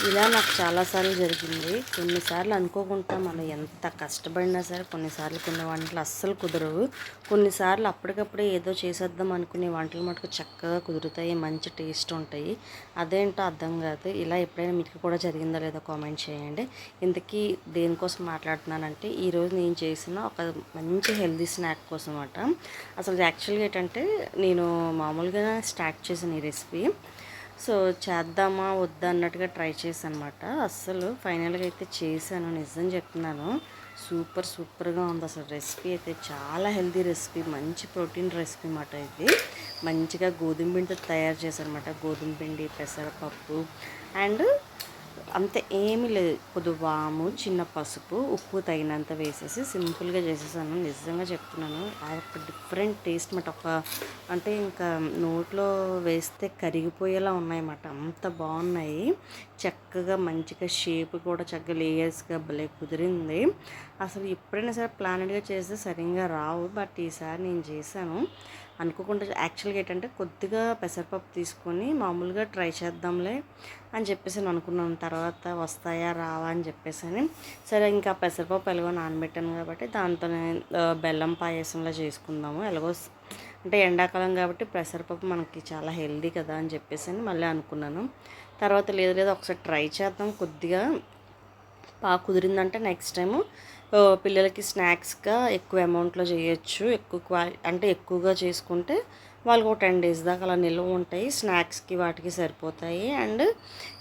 ఇలా నాకు చాలాసార్లు జరిగింది. కొన్నిసార్లు అనుకోకుండా మనం ఎంత కష్టపడినా సరే కొన్నిసార్లు కొన్ని వంటలు అస్సలు కుదరవు. కొన్నిసార్లు అప్పటికప్పుడే ఏదో చేసేద్దాం అనుకునే వంటలు మటుకు చక్కగా కుదురుతాయి, మంచి టేస్ట్ ఉంటాయి. అదేంటో అర్థం కాదు. ఇలా ఎప్పుడైనా మీకు కూడా జరిగిందో లేదో కామెంట్ చేయండి. ఇంతకీ దేనికోసం మాట్లాడుతున్నానంటే ఈరోజు నేను చేసిన ఒక మంచి హెల్తీ స్నాక్ కోసం అట. అసలు యాక్చువల్గా ఏంటంటే నేను మామూలుగా స్టార్ట్ చేసిన ఈ రెసిపీ. సో చేద్దామా వద్దా అన్నట్టుగా ట్రై చేశాను అనమాట. అస్సలు ఫైనల్గా అయితే చేశాను, నిజం చెప్తున్నాను. సూపర్గా ఉంది అసలు. రెసిపీ అయితే చాలా హెల్తీ రెసిపీ, మంచి ప్రోటీన్ రెసిపీ అన్నమాట. ఇది మంచిగా గోధుమ పిండితో తయారు చేశాను అనమాట. గోధుమ పిండి, పెసరపప్పు అండ్ అంతే, ఏమీ లేదు. కొద్దిగా వాము, చిన్న పసుపు, ఉప్పు తగినంత వేసేసి సింపుల్గా చేసేసాను. నిజంగా చెప్తున్నాను, ఒక డిఫరెంట్ టేస్ట్ అన్నమాట. అంటే ఇంకా నోట్లో వేస్తే కరిగిపోయేలా ఉన్నాయన్నమాట. అంత బాగున్నాయి. చక్కగా మంచిగా షేప్ కూడా చక్కగా లేయర్స్గా భలే కుదిరింది. అసలు ఎప్పుడైనా సరే ప్లానెడ్గా చేస్తే సరిగ్గా రావు, బట్ ఈసారి నేను చేశాను అనుకోకుండా. యాక్చువల్గా ఏంటంటే కొద్దిగా పెసరపప్పు తీసుకొని మామూలుగా ట్రై చేద్దాంలే అని చెప్పేసి నేను అనుకున్నాను. తర్వాత వస్తాయా రావా అని చెప్పేసి సరే ఇంకా పెసరపప్పు ఎలాగో నానబెట్టాను కాబట్టి దాంతోనే బెల్లం పాయసంలా చేసుకుందాము. ఎలాగో అంటే ఎండాకాలం కాబట్టి పెసరపప్పు మనకి చాలా హెల్దీ కదా అని చెప్పేసి మళ్ళీ అనుకున్నాను. తర్వాత లేదు ఒకసారి ట్రై చేద్దాం, కొద్దిగా బాగా కుదిరిందంటే నెక్స్ట్ టైము పిల్లలకి స్నాక్స్గా ఎక్కువ అమౌంట్లో చేయొచ్చు. అంటే ఎక్కువగా చేసుకుంటే వాళ్ళకి ఒక 10 days దాకా అలా నిల్వ ఉంటాయి. స్నాక్స్కి వాటికి సరిపోతాయి. And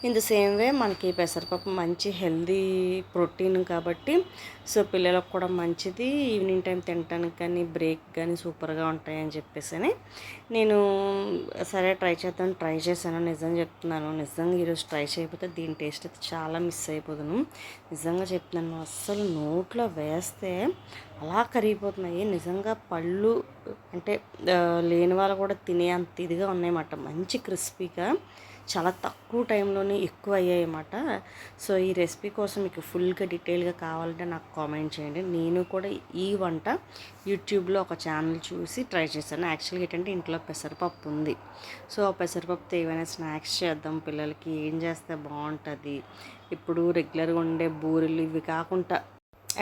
in the same way మనకి పెసరపప్పు మంచి హెల్దీ ప్రోటీన్ కాబట్టి సో పిల్లలకు కూడా మంచిది. ఈవినింగ్ టైం తినడానికి కానీ బ్రేక్ కానీ సూపర్గా ఉంటాయి అని చెప్పేసి నేను సరే ట్రై చేశాను. నిజం చెప్తున్నాను, నిజంగా ఈరోజు ట్రై చేయకపోతే దీని టేస్ట్ అయితే చాలా మిస్ అయిపోతాను. నిజంగా చెప్తున్నాను, అస్సలు నోట్లో వేస్తే అలా కరిగిపోతున్నాయి. నిజంగా పళ్ళు అంటే లేని వాళ్ళు కూడా తినే అంత ఇదిగా ఉన్నాయన్నమాట. మంచి క్రిస్పీగా చాలా తక్కువ టైంలోనే ఎక్కువ అయ్యాయి అన్నమాట. సో ఈ రెసిపీ కోసం మీకు ఫుల్గా డీటెయిల్గా కావాలంటే నాకు కామెంట్ చేయండి. నేను కూడా ఈ వంట యూట్యూబ్లో ఒక ఛానల్ చూసి ట్రై చేశాను. యాక్చువల్గా ఏంటంటే ఇంట్లో పెసరపప్పు ఉంది. సో ఆ పెసరపప్పుతో ఏమైనా స్నాక్స్ చేద్దాం పిల్లలకి, ఏం చేస్తే బాగుంటుంది. ఇప్పుడు రెగ్యులర్గా ఉండే బూరెలు ఇవి కాకుండా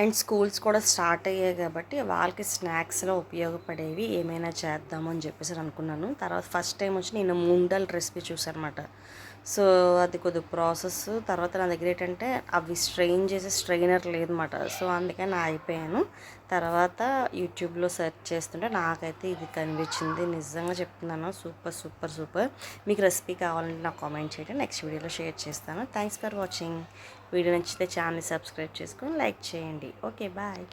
అండ్ స్కూల్స్ కూడా స్టార్ట్ అయ్యాయి కాబట్టి వాళ్ళకి స్నాక్స్లో ఉపయోగపడేవి ఏమైనా చేద్దాము అని చెప్పేసి అనుకున్నాను. తర్వాత ఫస్ట్ టైం వచ్చి నేను మూంగ్ దాల్ రెసిపీ చూసాను అనమాట. సో అది కొద్దిగా ప్రాసెస్. తర్వాత నా దగ్గర ఏంటంటే అవి స్ట్రెయిన్ చేసే స్ట్రెయినర్ లేదన్నమాట. సో అందుకని ఆగిపోయాను. తర్వాత యూట్యూబ్లో సెర్చ్ చేస్తుంటే నాకైతే ఇది కనిపించింది. నిజంగా చెప్తున్నాను, సూపర్. మీకు రెసిపీ కావాలంటే నాకు కామెంట్ చేయండి, నెక్స్ట్ వీడియోలో షేర్ చేస్తాను. Thanks for watching. వీడియో నచ్చితే ఛానల్ని సబ్స్క్రైబ్ చేసుకొని లైక్ చేయండి. Okay bye.